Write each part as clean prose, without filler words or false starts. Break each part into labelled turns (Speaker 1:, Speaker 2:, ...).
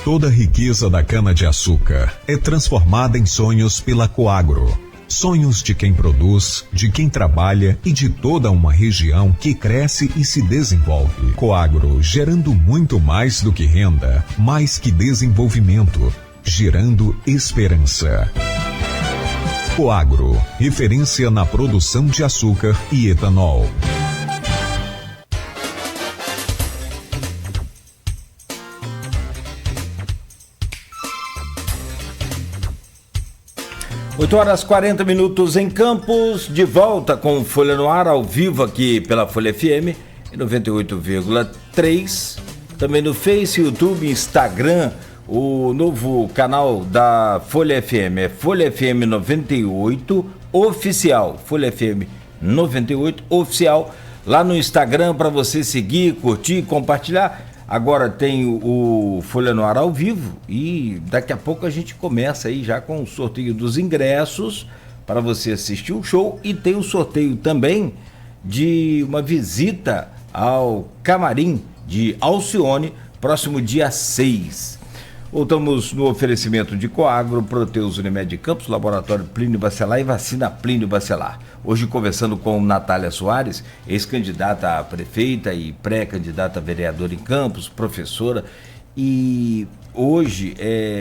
Speaker 1: Toda a riqueza da cana-de-açúcar é transformada em sonhos pela Coagro. Sonhos de quem produz, de quem trabalha e de toda uma região que cresce e se desenvolve. Coagro, gerando muito mais do que renda, mais que desenvolvimento, gerando esperança. Coagro, referência na produção de açúcar e etanol.
Speaker 2: Oito horas 40 minutos em Campos, de volta com Folha no Ar, ao vivo aqui pela Folha FM, 98,3, também no Face, YouTube, Instagram, o novo canal da Folha FM, é Folha FM 98 Oficial, Folha FM 98 Oficial, lá no Instagram para você seguir, curtir, compartilhar. Agora tem o Folha no Ar ao vivo e daqui a pouco a gente começa aí já com o sorteio dos ingressos para você assistir o show e tem o sorteio também de uma visita ao camarim de Alcione, próximo dia 6. Voltamos no oferecimento de Coagro, Proteus Unimed Campos, Laboratório Plínio Bacelar e Vacina Plínio Bacelar. Hoje conversando com Natália Soares, ex-candidata a prefeita e pré-candidata a vereadora em Campos, professora. E hoje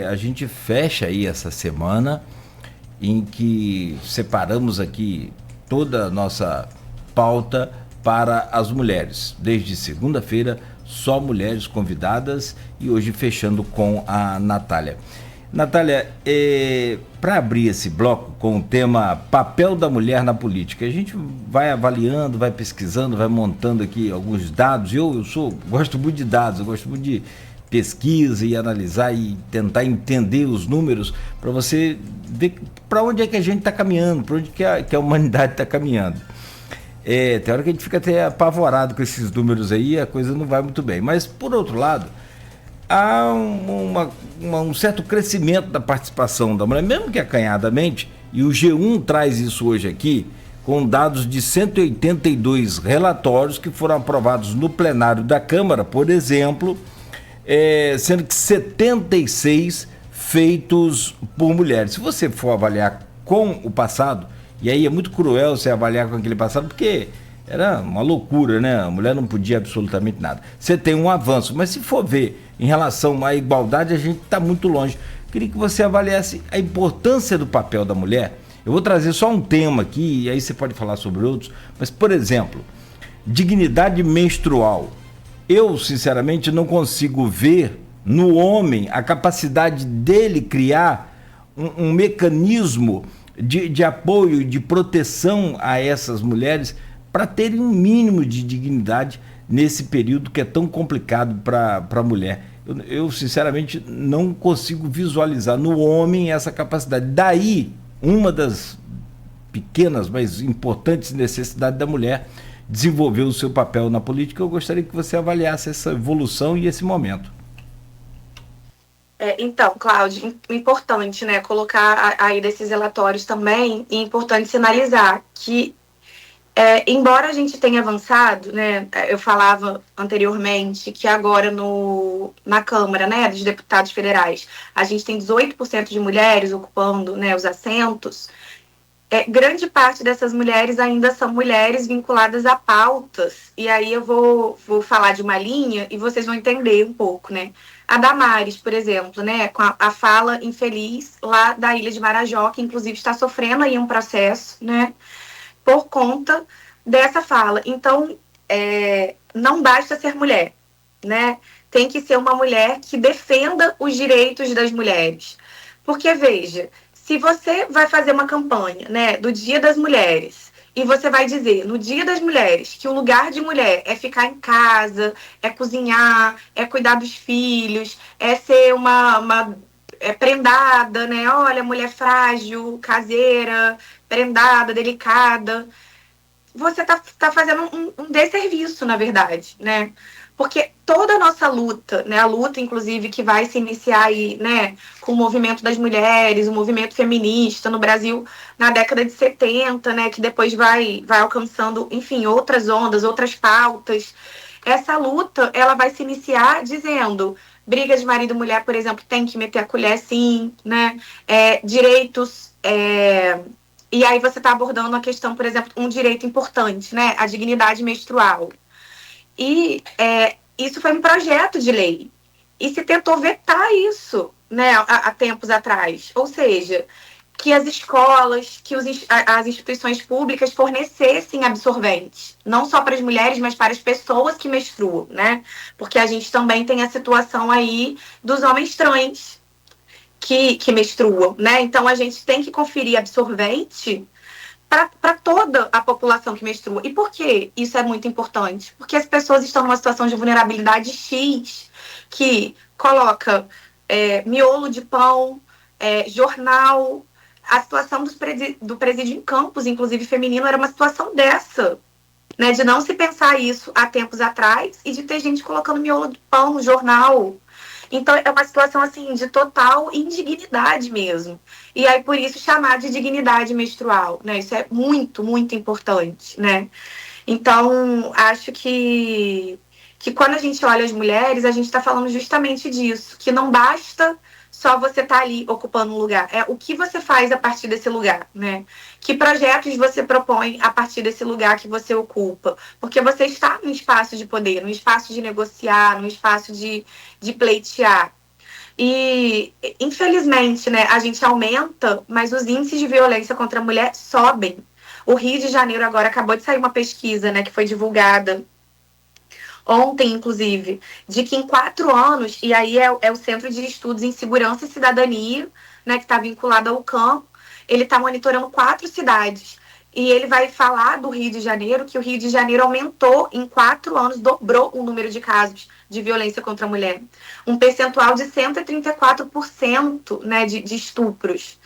Speaker 2: a gente fecha aí essa semana em que separamos aqui toda a nossa pauta para as mulheres. Desde segunda-feira, só mulheres convidadas e hoje fechando com a Natália. Natália, para abrir esse bloco com o tema papel da mulher na política, a gente vai avaliando, vai pesquisando, vai montando aqui alguns dados. Eu gosto muito de dados, eu gosto muito de pesquisa e analisar e tentar entender os números para você ver para onde é que a gente está caminhando, para onde que a humanidade está caminhando. Tem hora que a gente fica até apavorado com esses números aí, a coisa não vai muito bem. Mas, por outro lado, há um certo crescimento da participação da mulher, mesmo que acanhadamente, e o G1 traz isso hoje aqui, com dados de 182 relatórios que foram aprovados no plenário da Câmara, por exemplo, sendo que 76 feitos por mulheres. Se você for avaliar com o passado, e aí é muito cruel você avaliar com aquele passado, porque era uma loucura, né? A mulher não podia absolutamente nada. Você tem um avanço, mas se for ver em relação à igualdade, a gente está muito longe. Queria que você avaliasse a importância do papel da mulher. Eu vou trazer só um tema aqui, e aí você pode falar sobre outros, mas, por exemplo, dignidade menstrual. Eu, sinceramente, não consigo ver no homem a capacidade dele criar um mecanismo de apoio, de proteção a essas mulheres para terem um mínimo de dignidade nesse período que é tão complicado para a mulher. Eu, sinceramente, não consigo visualizar no homem essa capacidade. Daí, uma das pequenas, mas importantes necessidades da mulher desenvolver o seu papel na política. Eu gostaria que você avaliasse essa evolução e esse momento.
Speaker 3: Então, Cláudio, importante, né, colocar aí desses relatórios também, e importante sinalizar que, embora a gente tenha avançado, né, eu falava anteriormente que agora na Câmara, né, dos deputados federais, a gente tem 18% de mulheres ocupando, né, os assentos. Grande parte dessas mulheres ainda são mulheres vinculadas a pautas, e aí eu vou falar de uma linha e vocês vão entender um pouco, né? A Damares, por exemplo, né, com a fala infeliz lá da Ilha de Marajó, que inclusive está sofrendo aí um processo, né, por conta dessa fala. Então, não basta ser mulher, né? Tem que ser uma mulher que defenda os direitos das mulheres. Porque, veja, se você vai fazer uma campanha, né, do Dia das Mulheres, e você vai dizer, no Dia das Mulheres, que o lugar de mulher é ficar em casa, é cozinhar, é cuidar dos filhos, é ser uma prendada, né? Olha, mulher frágil, caseira, prendada, delicada. Você tá fazendo um desserviço, na verdade, né? Porque toda a nossa luta, né, a luta, inclusive, que vai se iniciar aí, né, com o movimento das mulheres, o movimento feminista no Brasil na década de 70, né, que depois vai alcançando, enfim, outras ondas, outras pautas. Essa luta, ela vai se iniciar dizendo, briga de marido e mulher, por exemplo, tem que meter a colher sim, né? Direitos... E aí você está abordando uma questão, por exemplo, um direito importante, né? A dignidade menstrual. E isso foi um projeto de lei. E se tentou vetar isso, né, há tempos atrás. Ou seja, que as escolas, que as instituições públicas fornecessem absorventes. Não só para as mulheres, mas para as pessoas que menstruam, né? Porque a gente também tem a situação aí dos homens trans que menstruam, né? Então a gente tem que conferir absorvente para toda a população que menstrua. E por que isso é muito importante? Porque as pessoas estão numa situação de vulnerabilidade X, que coloca miolo de pão, jornal. A situação do presídio em campus, inclusive feminino, era uma situação dessa, né? De não se pensar isso há tempos atrás e de ter gente colocando miolo de pão no jornal. Então, é uma situação, assim, de total indignidade mesmo. E aí, por isso, chamar de dignidade menstrual, né? Isso é muito, muito importante, né? Então, acho que quando a gente olha as mulheres, a gente está falando justamente disso, que não basta só você estar ali ocupando um lugar. É o que você faz a partir desse lugar, né? Que projetos você propõe a partir desse lugar que você ocupa. Porque você está num espaço de poder, num espaço de negociar, num espaço de pleitear. E, infelizmente, né, a gente aumenta, mas os índices de violência contra a mulher sobem. O Rio de Janeiro agora acabou de sair uma pesquisa, né, que foi divulgada ontem, inclusive, de que em 4 anos, e aí é o Centro de Estudos em Segurança e Cidadania, né, que está vinculado ao CAM, ele está monitorando 4 cidades. E ele vai falar do Rio de Janeiro, que o Rio de Janeiro aumentou em 4 anos, dobrou o número de casos de violência contra a mulher. Um percentual de 134%, né, de estupros.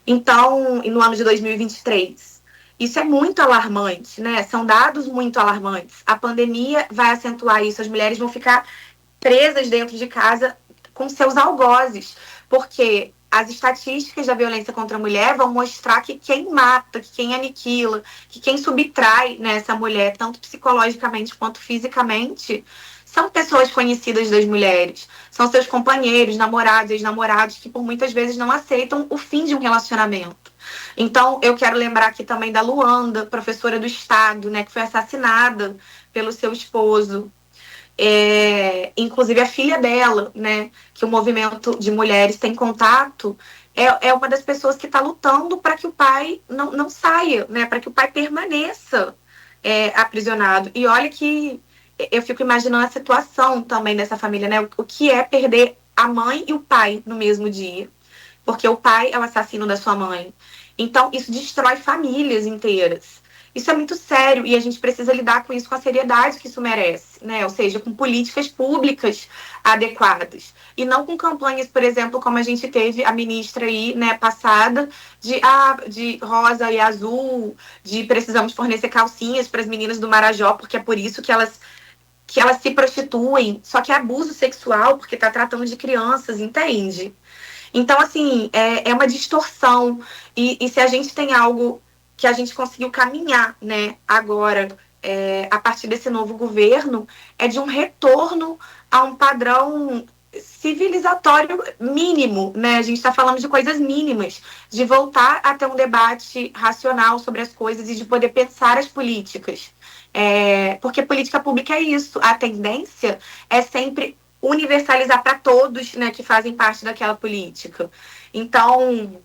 Speaker 3: Então, no ano de 2023. Isso é muito alarmante, né? São dados muito alarmantes. A pandemia vai acentuar isso. As mulheres vão ficar presas dentro de casa com seus algozes, porque as estatísticas da violência contra a mulher vão mostrar que quem mata, que quem aniquila, que quem subtrai, né, essa mulher, tanto psicologicamente quanto fisicamente, são pessoas conhecidas das mulheres. São seus companheiros, namorados, ex-namorados, que por muitas vezes não aceitam o fim de um relacionamento. Então, eu quero lembrar aqui também da Luanda, professora do Estado, né, que foi assassinada pelo seu esposo. Inclusive a filha dela, né, que o movimento de mulheres tem contato, é uma das pessoas que está lutando para que o pai não saia, né, para que o pai permaneça aprisionado. E olha que eu fico imaginando a situação também dessa família, né, o que é perder a mãe e o pai no mesmo dia, porque o pai é o assassino da sua mãe. Então, isso destrói famílias inteiras. Isso é muito sério e a gente precisa lidar com isso com a seriedade que isso merece, né? Ou seja, com políticas públicas adequadas. E não com campanhas, por exemplo, como a gente teve a ministra aí, né, passada, de rosa e azul, de precisamos fornecer calcinhas para as meninas do Marajó, porque é por isso que elas se prostituem. Só que é abuso sexual, porque está tratando de crianças, entende? Então, assim, é uma distorção. E se a gente tem algo que a gente conseguiu caminhar, né, agora, a partir desse novo governo, é de um retorno a um padrão civilizatório mínimo, né? A gente está falando de coisas mínimas, de voltar a ter um debate racional sobre as coisas e de poder pensar as políticas. Porque política pública é isso. A tendência é sempre universalizar para todos, né, que fazem parte daquela política. Então,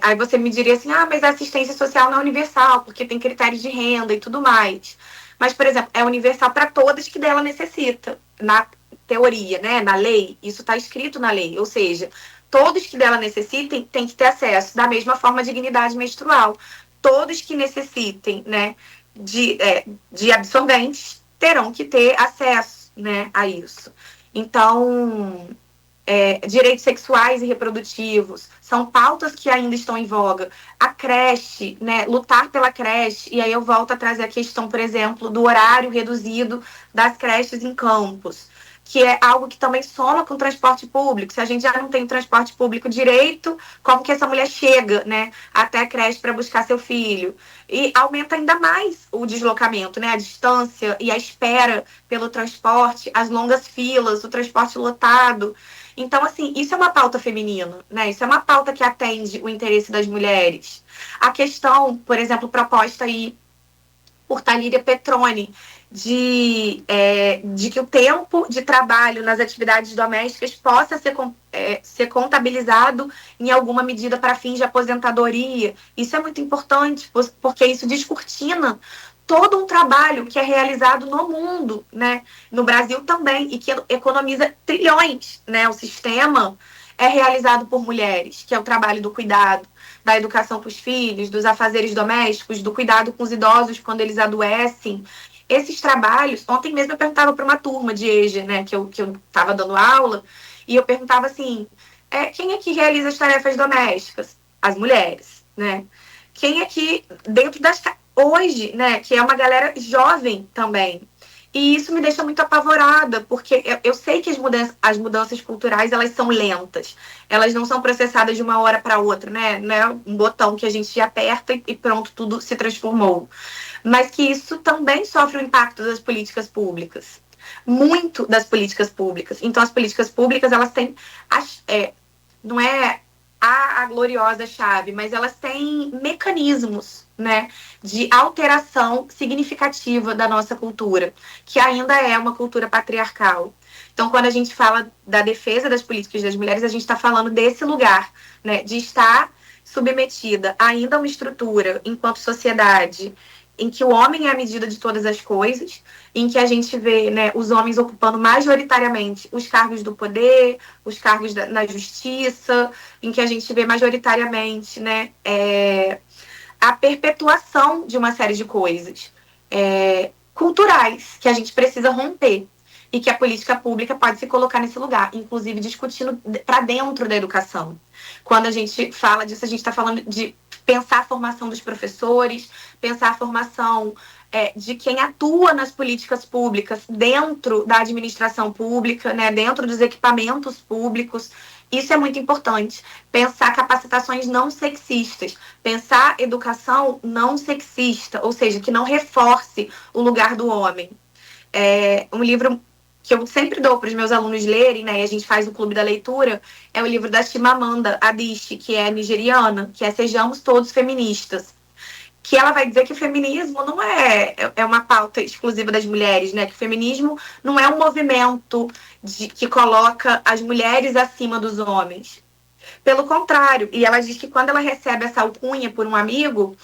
Speaker 3: aí você me diria assim, mas a assistência social não é universal, porque tem critérios de renda e tudo mais. Mas, por exemplo, é universal para todas que dela necessita. Na teoria, né, na lei, isso está escrito na lei. Ou seja, todos que dela necessitem têm que ter acesso. Da mesma forma, a dignidade menstrual. Todos que necessitem, né, de absorventes terão que ter acesso, né, a isso. Então, direitos sexuais e reprodutivos são pautas que ainda estão em voga. A creche, né, lutar pela creche, e aí eu volto a trazer a questão, por exemplo, do horário reduzido das creches em campos. que é algo que também soma com o transporte público. Se a gente já não tem transporte público direito, como que essa mulher chega, né, até a creche para buscar seu filho? E aumenta ainda mais o deslocamento, né, a distância e a espera pelo transporte, as longas filas, o transporte lotado. Então, assim, isso é uma pauta feminina, né? Isso é uma pauta que atende o interesse das mulheres. A questão, por exemplo, proposta aí por Talíria Petroni, de que o tempo de trabalho nas atividades domésticas possa ser contabilizado em alguma medida para fins de aposentadoria. Isso é muito importante, porque isso descortina todo um trabalho que é realizado no mundo, né? No Brasil também, e que economiza trilhões, né? O sistema é realizado por mulheres, que é o trabalho do cuidado, da educação para os filhos, dos afazeres domésticos, do cuidado com os idosos quando eles adoecem. Esses trabalhos, ontem mesmo eu perguntava para uma turma de EJA, né, que eu estava dando aula, e eu perguntava assim, quem é que realiza as tarefas domésticas? As mulheres, né? Quem é que, dentro das... Hoje, né, que é uma galera jovem também, e isso me deixa muito apavorada, porque eu sei que as mudanças culturais, elas são lentas. Elas não são processadas de uma hora para outra, né? Não é um botão que a gente aperta e pronto, tudo se transformou. Mas que isso também sofre o impacto das políticas públicas. Muito das políticas públicas. Então, as políticas públicas, elas têm... não é a gloriosa chave, mas elas têm mecanismos, né, de alteração significativa da nossa cultura, que ainda é uma cultura patriarcal. Então, quando a gente fala da defesa das políticas das mulheres, a gente está falando desse lugar, né, de estar submetida ainda a uma estrutura, enquanto sociedade, em que o homem é a medida de todas as coisas, em que a gente vê, né, os homens ocupando majoritariamente os cargos do poder, os cargos na justiça, em que a gente vê majoritariamente, né, a perpetuação de uma série de coisas culturais que a gente precisa romper e que a política pública pode se colocar nesse lugar, inclusive discutindo para dentro da educação. Quando a gente fala disso, a gente está falando de pensar a formação dos professores, pensar a formação de quem atua nas políticas públicas dentro da administração pública, né, dentro dos equipamentos públicos. Isso é muito importante. Pensar capacitações não sexistas, pensar educação não sexista, ou seja, que não reforce o lugar do homem. Um livro que eu sempre dou para os meus alunos lerem, né, e a gente faz o Clube da Leitura, é o livro da Chimamanda Adichie, que é nigeriana, que é Sejamos Todos Feministas, que ela vai dizer que o feminismo não é uma pauta exclusiva das mulheres, né? Que o feminismo não é um movimento que coloca as mulheres acima dos homens. Pelo contrário, e ela diz que quando ela recebe essa alcunha por um amigo,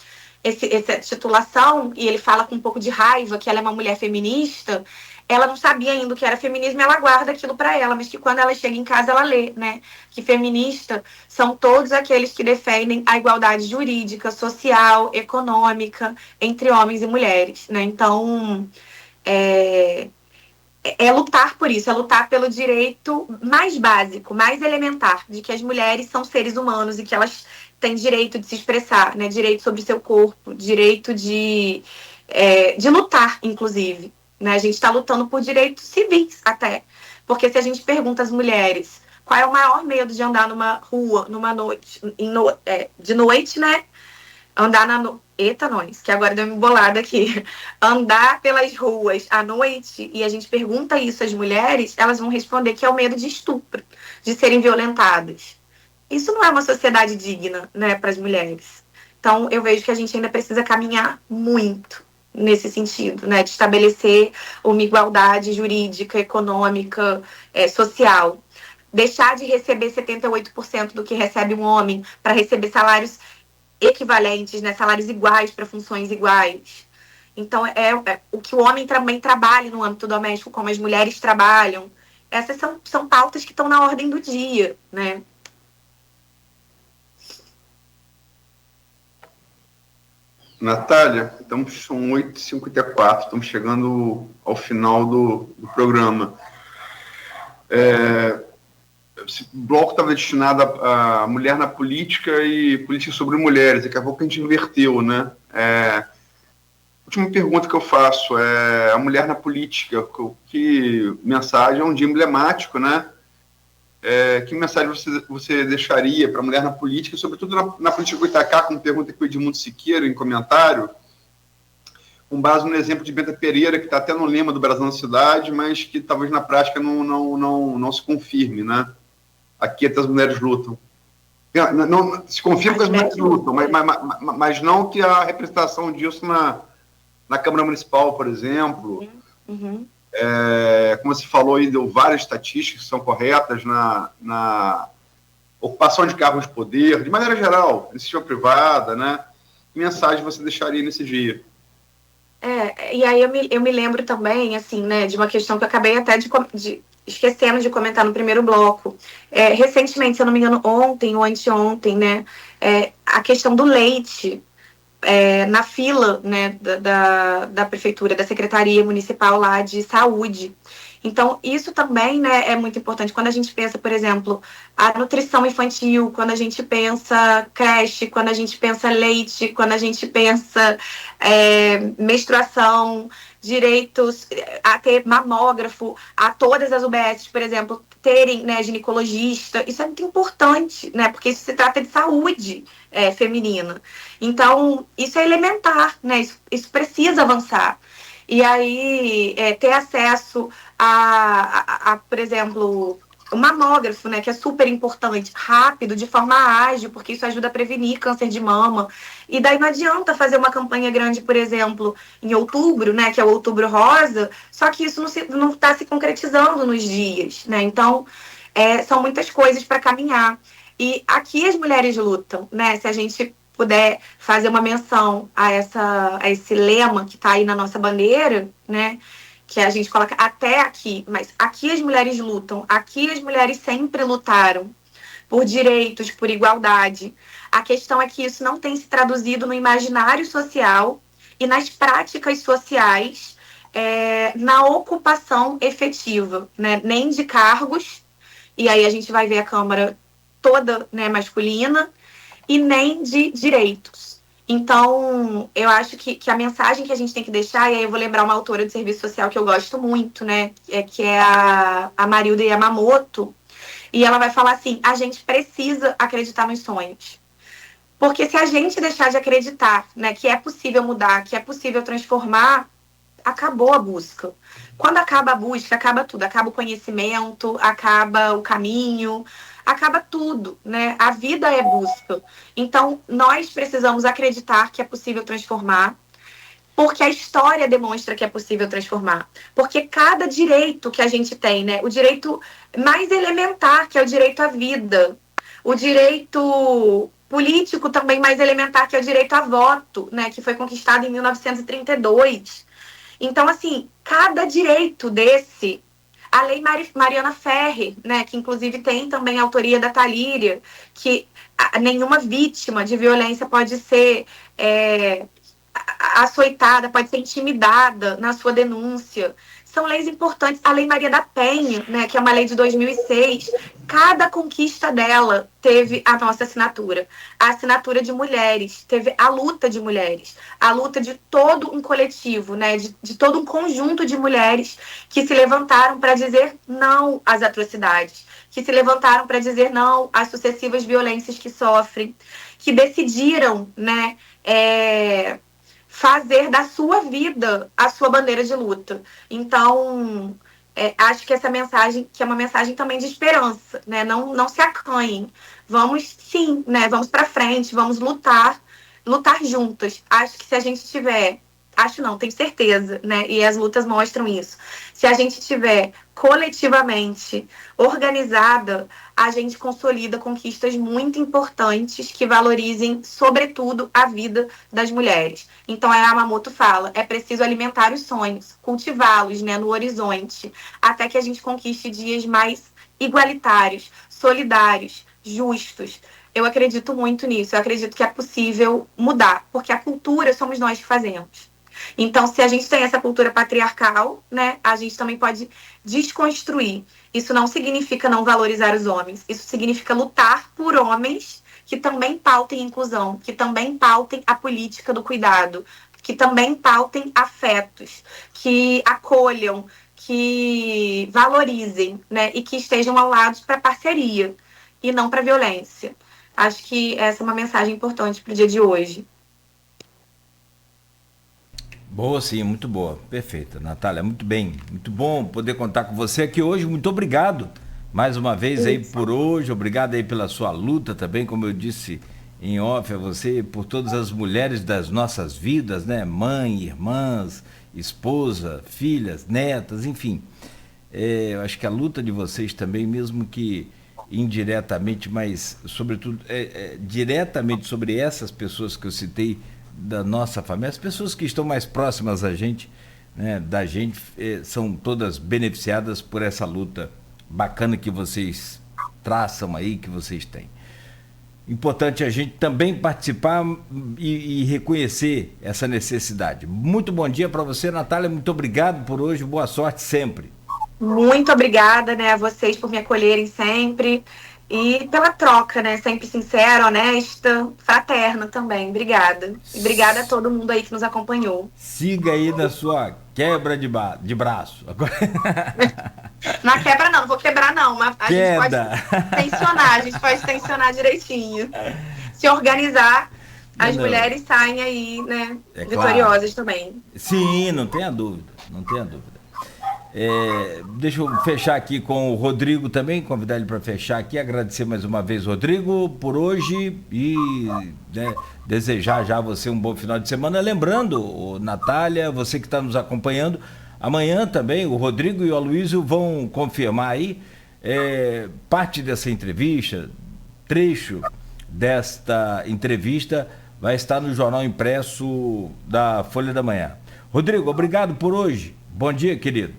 Speaker 3: essa titulação, e ele fala com um pouco de raiva que ela é uma mulher feminista, ela não sabia ainda o que era feminismo, ela guarda aquilo para ela, mas que quando ela chega em casa ela lê, né? Que feminista são todos aqueles que defendem a igualdade jurídica, social, econômica entre homens e mulheres, né? Então, é lutar por isso, é lutar pelo direito mais básico, mais elementar, de que as mulheres são seres humanos e que elas têm direito de se expressar, né? Direito sobre o seu corpo, direito de lutar, inclusive. Né? A gente está lutando por direitos civis até. Porque se a gente pergunta às mulheres qual é o maior medo de andar numa rua, numa noite, de noite, né? Andar Eita, nós, que agora deu uma embolada aqui. Andar pelas ruas à noite, e a gente pergunta isso às mulheres, elas vão responder que é o medo de estupro, de serem violentadas. Isso não é uma sociedade digna, né, para as mulheres. Então, eu vejo que a gente ainda precisa caminhar muito nesse sentido, né, de estabelecer uma igualdade jurídica, econômica, social. Deixar de receber 78% do que recebe um homem para receber salários equivalentes, né, salários iguais para funções iguais. Então, o que o homem também trabalha no âmbito doméstico, como as mulheres trabalham. Essas são pautas que estão na ordem do dia, né?
Speaker 4: Natália, são 8h54, estamos chegando ao final do programa. Esse bloco estava destinado à mulher na política e política sobre mulheres, daqui a pouco a gente inverteu, né? Última pergunta que eu faço é a mulher na política. Que mensagem, é um dia emblemático, né? Que mensagem você deixaria para a mulher na política, sobretudo na política Goitacá, como pergunta aqui o Edmundo Siqueira em comentário, com base no exemplo de Benta Pereira, que está até no lema do Brasil na Cidade, mas que talvez na prática não se confirme, né? Aqui até as mulheres lutam. Não se confirma que as mulheres lutam, mas não que a representação disso na Câmara Municipal, por exemplo.
Speaker 3: Uhum.
Speaker 4: Como você falou aí, deu várias estatísticas que são corretas na ocupação de cargos de poder, de maneira geral, iniciativa privada, né? Que mensagem você deixaria nesse dia?
Speaker 3: E aí eu me lembro também, assim, né, de uma questão que eu acabei até esquecendo de comentar no primeiro bloco. Recentemente, se eu não me engano, ontem ou anteontem, né, a questão do leite na fila, né, da prefeitura, da Secretaria Municipal lá de Saúde. Então, isso também, né, é muito importante. Quando a gente pensa, por exemplo, a nutrição infantil, quando a gente pensa creche, quando a gente pensa leite, quando a gente pensa menstruação, direitos a ter mamógrafo, a todas as UBS, por exemplo, terem, né, ginecologista, isso é muito importante, né, porque isso se trata de saúde feminina. Então, isso é elementar, né, isso precisa avançar. E aí, ter acesso por exemplo, o mamógrafo, né, que é super importante, rápido, de forma ágil, porque isso ajuda a prevenir câncer de mama. E daí não adianta fazer uma campanha grande, por exemplo, em outubro, né, que é o Outubro Rosa, só que isso não está se concretizando nos dias, né? Então, são muitas coisas para caminhar. E aqui as mulheres lutam, né? Se a gente puder fazer uma menção a esse lema que está aí na nossa bandeira, né? Que a gente coloca até aqui, mas aqui as mulheres lutam, aqui as mulheres sempre lutaram por direitos, por igualdade. A questão é que isso não tem se traduzido no imaginário social e nas práticas sociais, na ocupação efetiva, né? Nem de cargos, e aí a gente vai ver a Câmara toda, né, masculina, e nem de direitos. Então, eu acho que a mensagem que a gente tem que deixar, e aí eu vou lembrar uma autora de serviço social que eu gosto muito, né, que é a Marilda Yamamoto, e ela vai falar assim, a gente precisa acreditar nos sonhos. Porque se a gente deixar de acreditar, né, que é possível mudar, que é possível transformar, acabou a busca. Quando acaba a busca, acaba tudo. Acaba o conhecimento, acaba o caminho, acaba tudo, né? A vida é busca. Então, nós precisamos acreditar que é possível transformar, porque a história demonstra que é possível transformar. Porque cada direito que a gente tem, né? O direito mais elementar, que é o direito à vida, o direito político também mais elementar, que é o direito a voto, né? Que foi conquistado em 1932. Então, assim, cada direito desse, a Lei Mariana Ferrer, né, que inclusive tem também a autoria da Talíria, que nenhuma vítima de violência pode ser açoitada, pode ser intimidada na sua denúncia. São leis importantes. A Lei Maria da Penha, né, que é uma lei de 2006, cada conquista dela teve a nossa assinatura. A assinatura de mulheres, teve a luta de mulheres, a luta de todo um coletivo, né, de todo um conjunto de mulheres que se levantaram para dizer não às atrocidades, que se levantaram para dizer não às sucessivas violências que sofrem, que decidiram, né, fazer da sua vida a sua bandeira de luta. Então, acho que essa mensagem, que é uma mensagem também de esperança, né? Não se acanhem. Vamos, sim, né? Vamos para frente, vamos lutar juntas. Acho que se a gente tiver... Acho não, tenho certeza, né? E as lutas mostram isso. Se a gente tiver coletivamente organizada, a gente consolida conquistas muito importantes que valorizem, sobretudo, a vida das mulheres. Então, a Yamamoto fala, é preciso alimentar os sonhos, cultivá-los, né, no horizonte, até que a gente conquiste dias mais igualitários, solidários, justos. Eu acredito muito nisso, eu acredito que é possível mudar, porque a cultura somos nós que fazemos. Então, se a gente tem essa cultura patriarcal, né, a gente também pode desconstruir. Isso não significa não valorizar os homens. Isso significa lutar por homens que também pautem inclusão, que também pautem a política do cuidado, que também pautem afetos, que acolham, que valorizem, né, e que estejam ao lado para parceria e não para violência. Acho que essa é uma mensagem importante para o dia de hoje.
Speaker 2: Boa, sim, muito boa. Perfeita, Natália, muito bem. Muito bom poder contar com você aqui hoje. Muito obrigado mais uma vez aí por hoje. Obrigado aí pela sua luta também, como eu disse em off a você, por todas as mulheres das nossas vidas, né? Mãe, irmãs, esposa, filhas, netas, enfim. Eu acho que a luta de vocês também, mesmo que indiretamente, mas sobretudo diretamente sobre essas pessoas que eu citei da nossa família, as pessoas que estão mais próximas a gente, né, da gente, são todas beneficiadas por essa luta bacana que vocês traçam aí, que vocês têm. Importante a gente também participar e reconhecer essa necessidade. Muito bom dia para você, Natália, muito obrigado por hoje, boa sorte sempre.
Speaker 3: Muito obrigada, né, a vocês por me acolherem sempre e pela troca, né, sempre sincera, honesta, fraterna também. Obrigada. E obrigada a todo mundo aí que nos acompanhou.
Speaker 2: Siga aí na sua quebra de braço.
Speaker 3: Na quebra não vou quebrar não, mas a gente pode tensionar direitinho. Se organizar, as mulheres saem aí, né, vitoriosas também.
Speaker 2: Sim, não tenha dúvida, não tenha dúvida. Deixa eu fechar aqui com o Rodrigo também, convidar ele para fechar aqui, agradecer mais uma vez, Rodrigo, por hoje e, né, desejar já a você um bom final de semana. Lembrando, Natália, você que está nos acompanhando, amanhã também o Rodrigo e o Aloysio vão confirmar aí parte dessa entrevista, trecho desta entrevista vai estar no jornal impresso da Folha da Manhã. Rodrigo, obrigado por hoje. Bom dia, querido.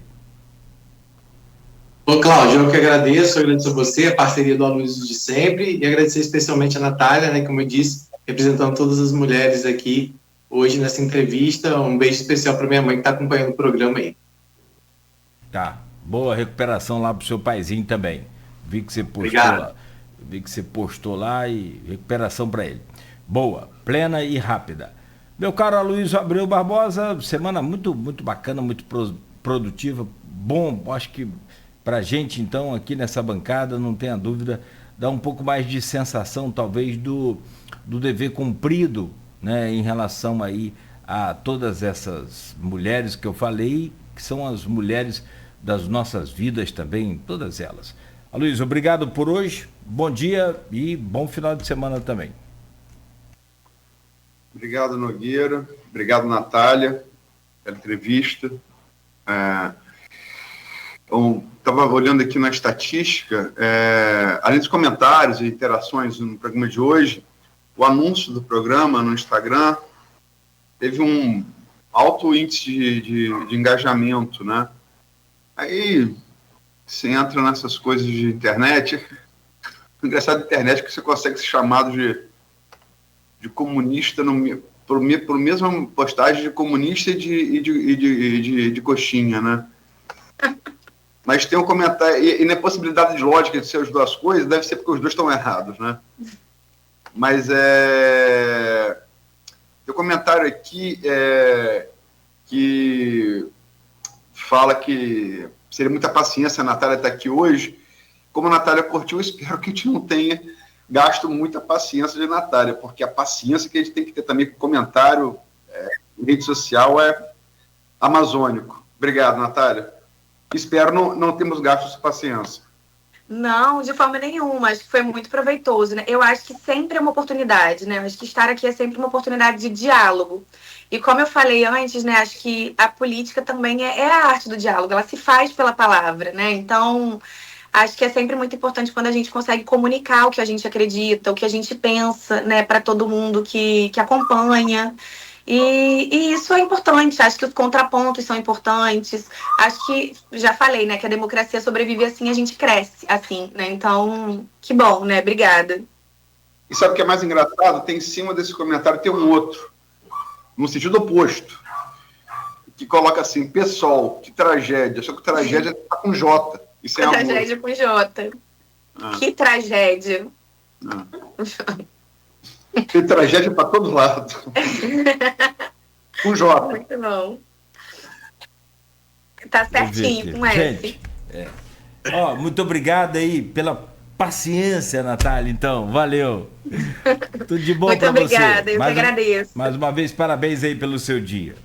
Speaker 5: Ô, Cláudio, eu que agradeço a você, a parceria do Aloysio de sempre, e agradecer especialmente a Natália, né, como eu disse, representando todas as mulheres aqui hoje nessa entrevista. Um beijo especial para minha mãe que está acompanhando o programa aí.
Speaker 2: Tá, boa recuperação lá pro seu paizinho também. Vi que você postou
Speaker 5: Obrigado.
Speaker 2: lá. Vi que você postou lá e recuperação para ele. Boa, plena e rápida. Meu caro Aloysio Abreu Barbosa, semana muito, muito bacana, muito produtiva. Bom, acho que pra gente então aqui nessa bancada, não tenha dúvida, dá um pouco mais de sensação talvez do dever cumprido, né, em relação aí a todas essas mulheres que eu falei, que são as mulheres das nossas vidas também, todas elas. Aloysio, obrigado por hoje, bom dia e bom final de semana também.
Speaker 4: Obrigado, Nogueira. Obrigado, Natália, pela entrevista. Estava olhando aqui na estatística, além dos comentários e interações no programa de hoje, o anúncio do programa no Instagram teve um alto índice de engajamento, né? Aí você entra nessas coisas de internet, o engraçado da internet é que você consegue ser chamado de comunista por mesma postagem de comunista e de coxinha, né? Mas tem um comentário, e na possibilidade de lógica de ser as duas coisas, deve ser porque os dois estão errados, né? Mas tem um comentário aqui que fala que seria muita paciência a Natália estar aqui hoje. Como a Natália curtiu, eu espero que a gente não tenha gasto muita paciência de Natália, porque a paciência que a gente tem que ter também com comentário em rede social é amazônico. Obrigado, Natália. Espero não termos gastos de paciência.
Speaker 3: Não, de forma nenhuma. Acho que foi muito proveitoso, né? Eu acho que sempre é uma oportunidade, né? Eu acho que estar aqui é sempre uma oportunidade de diálogo. E como eu falei antes, né? Acho que a política também é a arte do diálogo. Ela se faz pela palavra, né? Então, acho que é sempre muito importante quando a gente consegue comunicar o que a gente acredita, o que a gente pensa, né? Para todo mundo que acompanha. E isso é importante, acho que os contrapontos são importantes, acho que, já falei, né, que a democracia sobrevive assim, a gente cresce assim, né, então, que bom, né, obrigada.
Speaker 4: E sabe o que é mais engraçado? Tem em cima desse comentário, tem um outro, no sentido oposto, que coloca assim, pessoal, que tragédia, só que tragédia está com J, isso é amor.
Speaker 3: Tragédia com J, que tragédia.
Speaker 4: Tem tragédia para todo lado. Com J.
Speaker 3: Muito bom. Tá certinho, com F.
Speaker 2: Gente, muito obrigado aí pela paciência, Natália, então. Valeu. Tudo de bom pra você.
Speaker 3: Muito obrigada, eu que agradeço.
Speaker 2: Mais uma vez, parabéns aí pelo seu dia.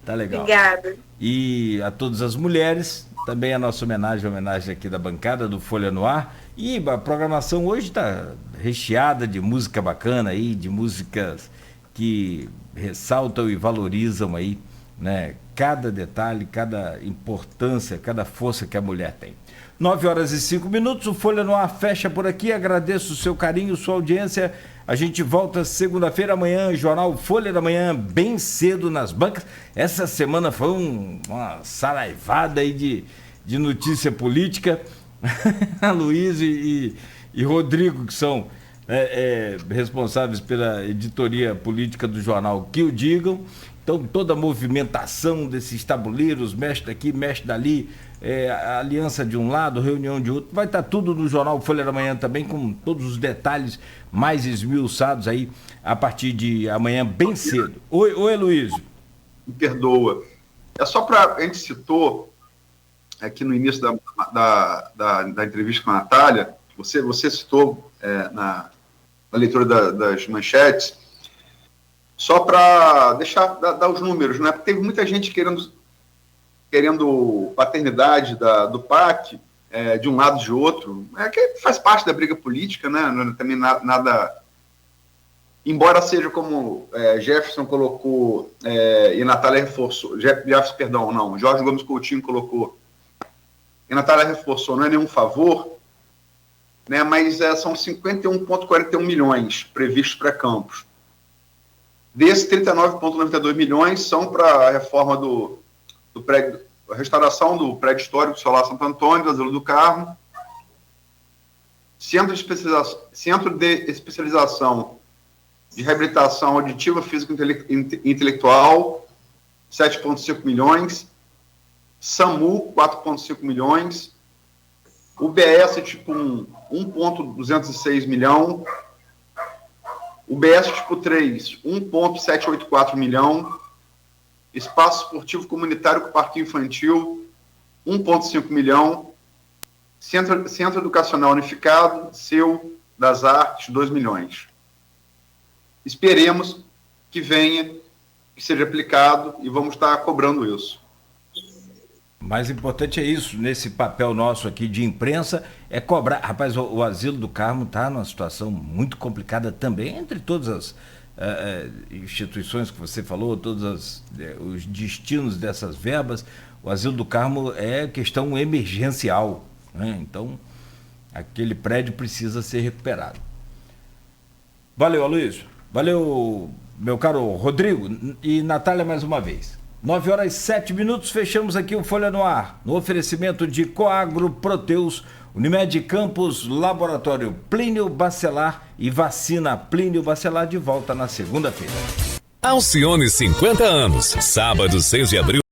Speaker 2: Tá legal.
Speaker 3: Obrigada.
Speaker 2: E a todas as mulheres, também a nossa homenagem aqui da bancada do Folha no Ar. E a programação hoje está recheada de música bacana aí, de músicas que ressaltam e valorizam aí, né, cada detalhe, cada importância, cada força que a mulher tem. 9h05, o Folha no Ar fecha por aqui. Agradeço o seu carinho, sua audiência. A gente volta segunda-feira amanhã, Jornal Folha da Manhã, bem cedo nas bancas. Essa semana foi uma saraivada aí de notícia política. A Luiz e Rodrigo, que são responsáveis pela editoria política do jornal, que o digam. Então, toda a movimentação desses tabuleiros, mexe daqui, mexe dali, a aliança de um lado, reunião de outro, vai estar tudo no jornal Folha da Manhã também, com todos os detalhes mais esmiuçados aí, a partir de amanhã, bem cedo. Oi, Heloísio.
Speaker 4: Me perdoa. É só para... A gente citou aqui no início da entrevista com a Natália, você citou na leitura das manchetes, só para dar os números, né? Porque teve muita gente querendo paternidade do PAC, de um lado e de outro, que faz parte da briga política, né? Não é também nada... Embora seja como Jefferson colocou, e Natália reforçou, Jorge Gomes Coutinho colocou, e Natália reforçou, não é nenhum favor, né? Mas são 51,41 milhões previstos para Campos. Desses, 39,92 milhões são para a reforma do prédio, a restauração do prédio histórico Solar Santo Antônio, do Asilo do Carmo, Centro de Especialização de Reabilitação Auditiva, Física e Intelectual, 7,5 milhões, SAMU, 4,5 milhões, UBS tipo 1,206 milhão, UBS tipo 3, 1,784 milhão, Espaço Esportivo Comunitário com Parque Infantil, 1,5 milhão, Centro Educacional Unificado, SEU, das Artes, 2 milhões. Esperemos que venha, que seja aplicado, e vamos estar cobrando isso.
Speaker 2: Mais importante é isso, nesse papel nosso aqui de imprensa, é cobrar. Rapaz, o Asilo do Carmo está numa situação muito complicada também, entre todas as instituições que você falou, todos os destinos dessas verbas. O Asilo do Carmo é questão emergencial, né? Então, aquele prédio precisa ser recuperado. Valeu, Aloysio. Valeu, meu caro Rodrigo e Natália, mais uma vez. 9h07, fechamos aqui o Folha no Ar, no oferecimento de Coagro, Proteus, Unimed Campos, Laboratório Plínio Bacelar e Vacina Plínio Bacelar, de volta na segunda-feira.
Speaker 6: Alcione 50 anos, sábado 6 de abril.